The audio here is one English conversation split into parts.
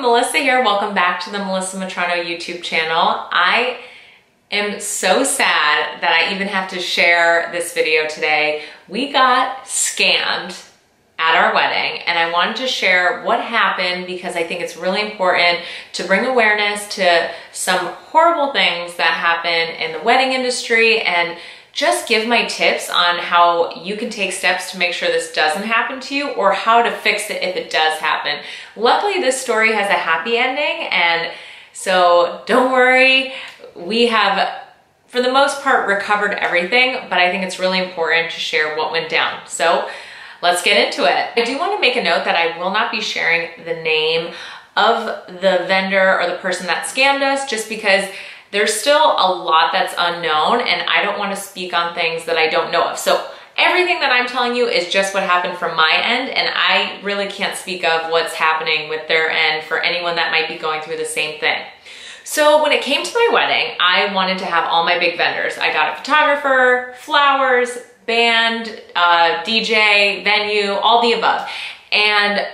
Melissa here. Welcome back to the Melissa Matrano YouTube channel. I am so sad that I even have to share this video today. We got scammed at our wedding, and I wanted to share what happened because I think it's really important to bring awareness to some horrible things that happen in the wedding industry and just give my tips on how you can take steps to make sure this doesn't happen to you or how to fix it if it does happen. Luckily, this story has a happy ending, and so don't worry. We have, for the most part, recovered everything, but I think it's really important to share what went down. So let's get into it. I do want to make a note that I will not be sharing the name of the vendor or the person that scammed us, just because there's still a lot that's unknown and I don't want to speak on things that I don't know of. So everything that I'm telling you is just what happened from my end, and I really can't speak of what's happening with their end for anyone that might be going through the same thing. So when it came to my wedding, I wanted to have all my big vendors. I got a photographer, flowers, band, DJ, venue, all the above. And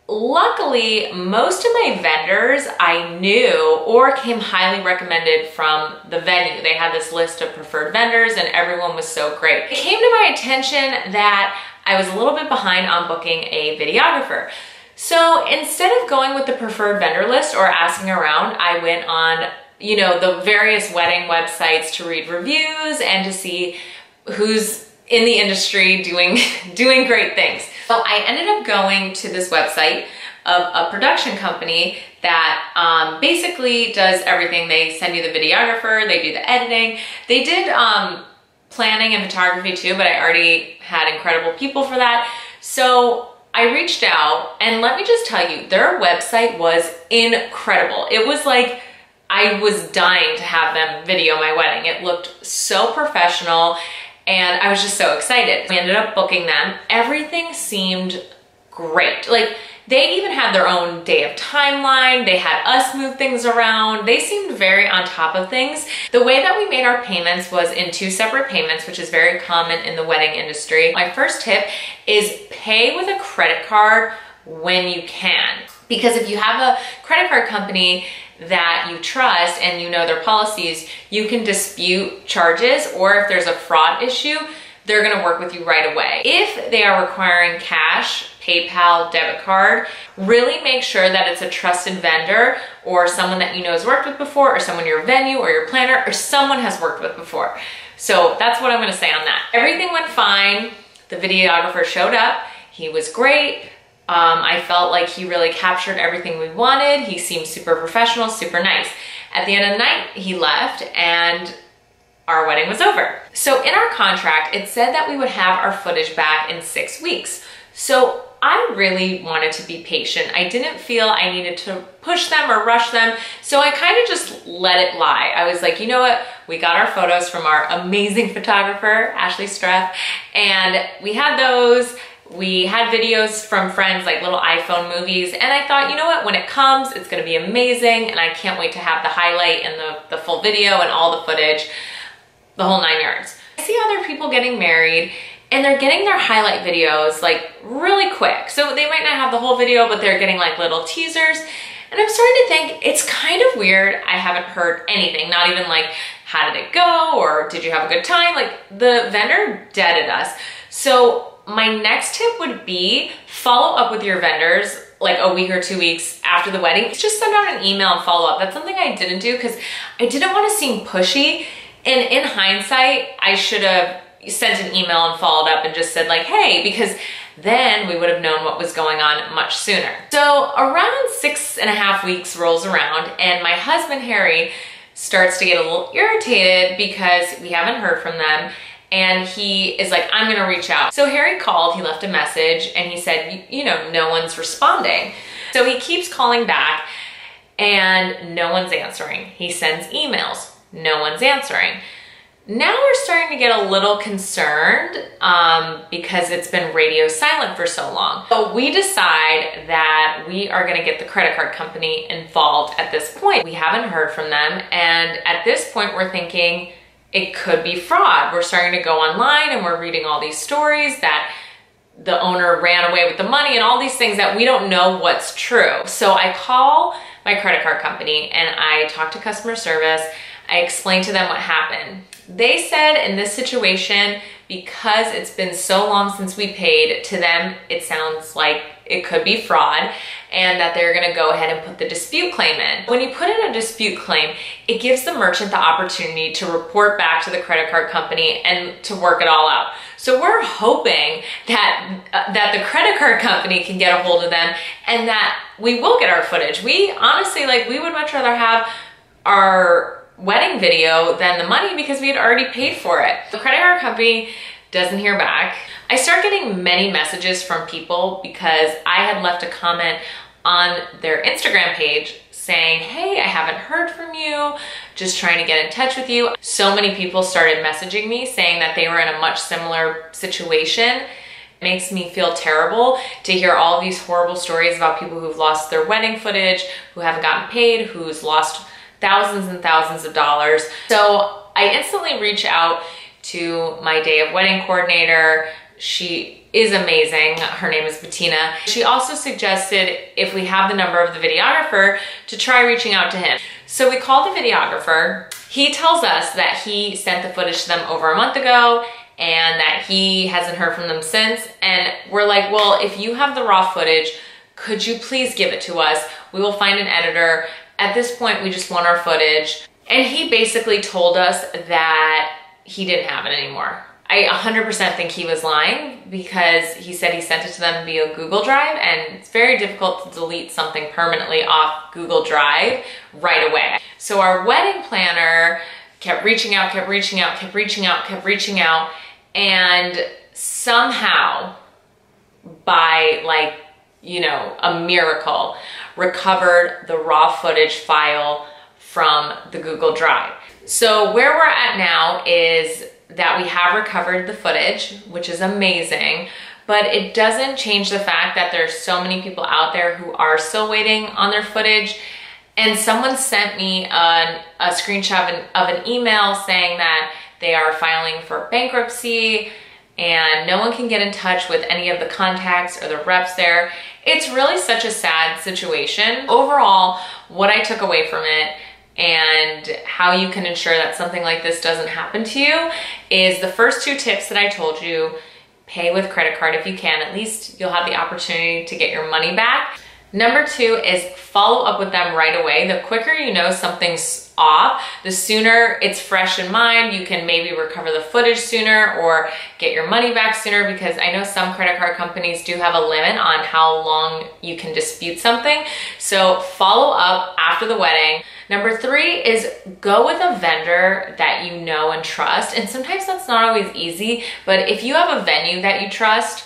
luckily, most of my vendors I knew or came highly recommended from the venue. They had this list of preferred vendors and everyone was so great. It came to my attention that I was a little bit behind on booking a videographer. So instead of going with the preferred vendor list or asking around, I went on, the various wedding websites to read reviews and to see who's in the industry doing great things. So I ended up going to this website of a production company that basically does everything. They send you the videographer, they do the editing. They did planning and photography too, but I already had incredible people for that. So I reached out, and let me just tell you, their website was incredible. It was like I was dying to have them video my wedding. It looked so professional, and I was just so excited. We ended up booking them. Everything seemed great. Like, they even had their own day of timeline. They had us move things around. They seemed very on top of things. The way that we made our payments was in 2 separate payments, which is very common in the wedding industry. My first tip is pay with a credit card when you can. Because if you have a credit card company that you trust and you know their policies, you can dispute charges, or if there's a fraud issue, they're gonna work with you right away. If they are requiring cash, PayPal, debit card, really make sure that it's a trusted vendor or someone that you know has worked with before, or someone your venue or your planner or someone has worked with before. So that's what I'm gonna say on that. Everything went fine. The videographer showed up. He was great. I felt like he really captured everything we wanted. He seemed super professional, super nice. At the end of the night, he left and our wedding was over. So in our contract, it said that we would have our footage back in 6 weeks. So I really wanted to be patient. I didn't feel I needed to push them or rush them. So I kind of just let it lie. I was like, you know what? We got our photos from our amazing photographer, Ashley Streff, and we had those. We had videos from friends, like little iPhone movies, and I thought, you know what, when it comes, it's gonna be amazing, and I can't wait to have the highlight and the full video and all the footage, the whole 9 yards. I see other people getting married, and they're getting their highlight videos like really quick. So they might not have the whole video, but they're getting like little teasers, and I'm starting to think it's kind of weird. I haven't heard anything, not even like, how did it go, or did you have a good time? Like, the vendor deaded us. So my next tip would be follow up with your vendors like a week or 2 weeks after the wedding. Just send out an email and follow up. That's something I didn't do because I didn't want to seem pushy. And in hindsight, I should have sent an email and followed up and just said like, hey, because then we would have known what was going on much sooner. So around 6.5 weeks rolls around, and my husband, Harry, starts to get a little irritated because we haven't heard from them. And he is like, I'm gonna reach out. So Harry called, he left a message, and he said, no one's responding. So he keeps calling back and no one's answering. He sends emails, no one's answering. Now we're starting to get a little concerned because it's been radio silent for so long. But we decide that we are gonna get the credit card company involved at this point. We haven't heard from them, and at this point we're thinking, it could be fraud. We're starting to go online and we're reading all these stories that the owner ran away with the money and all these things that we don't know what's true. So I call my credit card company and I talk to customer service. I explain to them what happened. They said in this situation, because it's been so long since we paid, to them it sounds like it could be fraud, and that they're gonna go ahead and put the dispute claim in. When you put in a dispute claim, it gives the merchant the opportunity to report back to the credit card company and to work it all out. So we're hoping that that the credit card company can get a hold of them and that we will get our footage. We honestly, like, we would much rather have our wedding video than the money because we had already paid for it. The credit card company doesn't hear back. I start getting many messages from people because I had left a comment on their Instagram page saying, hey, I haven't heard from you, just trying to get in touch with you. So many people started messaging me saying that they were in a much similar situation. It makes me feel terrible to hear all these horrible stories about people who've lost their wedding footage, who haven't gotten paid, who's lost thousands and thousands of dollars. So I instantly reach out to my day of wedding coordinator. She is amazing. Her name is Bettina. She also suggested, if we have the number of the videographer, to try reaching out to him. So we called the videographer. He tells us that he sent the footage to them over a month ago and that he hasn't heard from them since. And we're like, well, if you have the raw footage, could you please give it to us? We will find an editor. At this point, we just want our footage. And he basically told us that he didn't have it anymore. I 100% think he was lying because he said he sent it to them via Google Drive, and it's very difficult to delete something permanently off Google Drive right away. So our wedding planner kept reaching out, and somehow, by, like, you know, a miracle, recovered the raw footage file from the Google Drive. So where we're at now is that we have recovered the footage, which is amazing, but it doesn't change the fact that there's so many people out there who are still waiting on their footage. And someone sent me a screenshot of an email saying that they are filing for bankruptcy and no one can get in touch with any of the contacts or the reps there. It's really such a sad situation. Overall, what I took away from it and how you can ensure that something like this doesn't happen to you is the first two tips that I told you. Pay with credit card if you can. At least you'll have the opportunity to get your money back. Number two is follow up with them right away. The quicker you know something's off, the sooner it's fresh in mind. You can maybe recover the footage sooner or get your money back sooner, because I know some credit card companies do have a limit on how long you can dispute something. So follow up after the wedding. Number three is go with a vendor that you know and trust. And sometimes that's not always easy, but if you have a venue that you trust,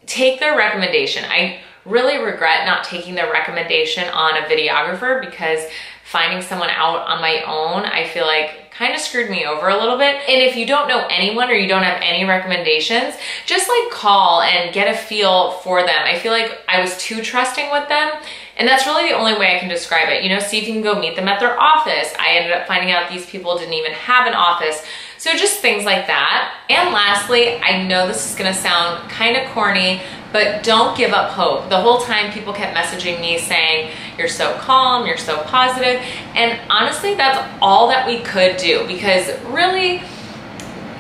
take their recommendation. I really regret not taking their recommendation on a videographer, because finding someone out on my own, I feel like kind of screwed me over a little bit. And if you don't know anyone or you don't have any recommendations, just like call and get a feel for them. I feel like I was too trusting with them, and that's really the only way I can describe it. You know, see if you can go meet them at their office. I ended up finding out these people didn't even have an office. So just things like that. And lastly, I know this is gonna sound kind of corny, but don't give up hope. The whole time people kept messaging me saying, you're so calm, you're so positive. And honestly, that's all that we could do, because really,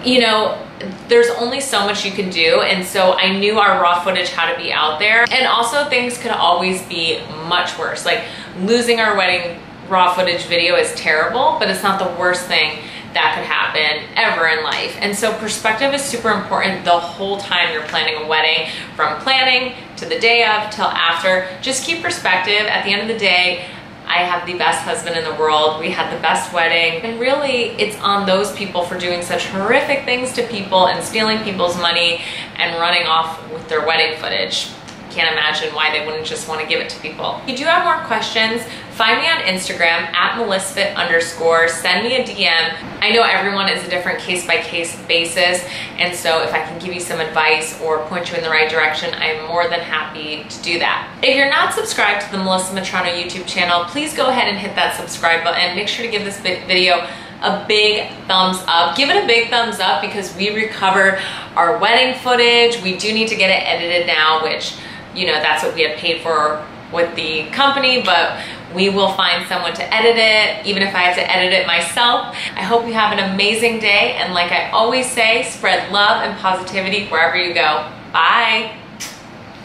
you know, there's only so much you can do. And so I knew our raw footage had to be out there. And also things could always be much worse. Like losing our wedding raw footage video is terrible, but it's not the worst thing that could happen ever in life. And so perspective is super important the whole time you're planning a wedding, from planning to the day of till after. Just keep perspective. At the end of the day, I have the best husband in the world. We had the best wedding. And really, it's on those people for doing such horrific things to people and stealing people's money and running off with their wedding footage. Can't imagine why they wouldn't just want to give it to people. If you do have more questions, find me on Instagram at MelissFit_. Send me a DM. I know everyone is a different case-by-case basis, and so if I can give you some advice or point you in the right direction, I'm more than happy to do that. If you're not subscribed to the Melissa Metrano YouTube channel, please go ahead and hit that subscribe button. Make sure to give this video a big thumbs up. Give it a big thumbs up because we recovered our wedding footage. We do need to get it edited now, which, you know, that's what we have paid for with the company, but we will find someone to edit it, even if I have to edit it myself. I hope you have an amazing day, and like I always say, spread love and positivity wherever you go. Bye.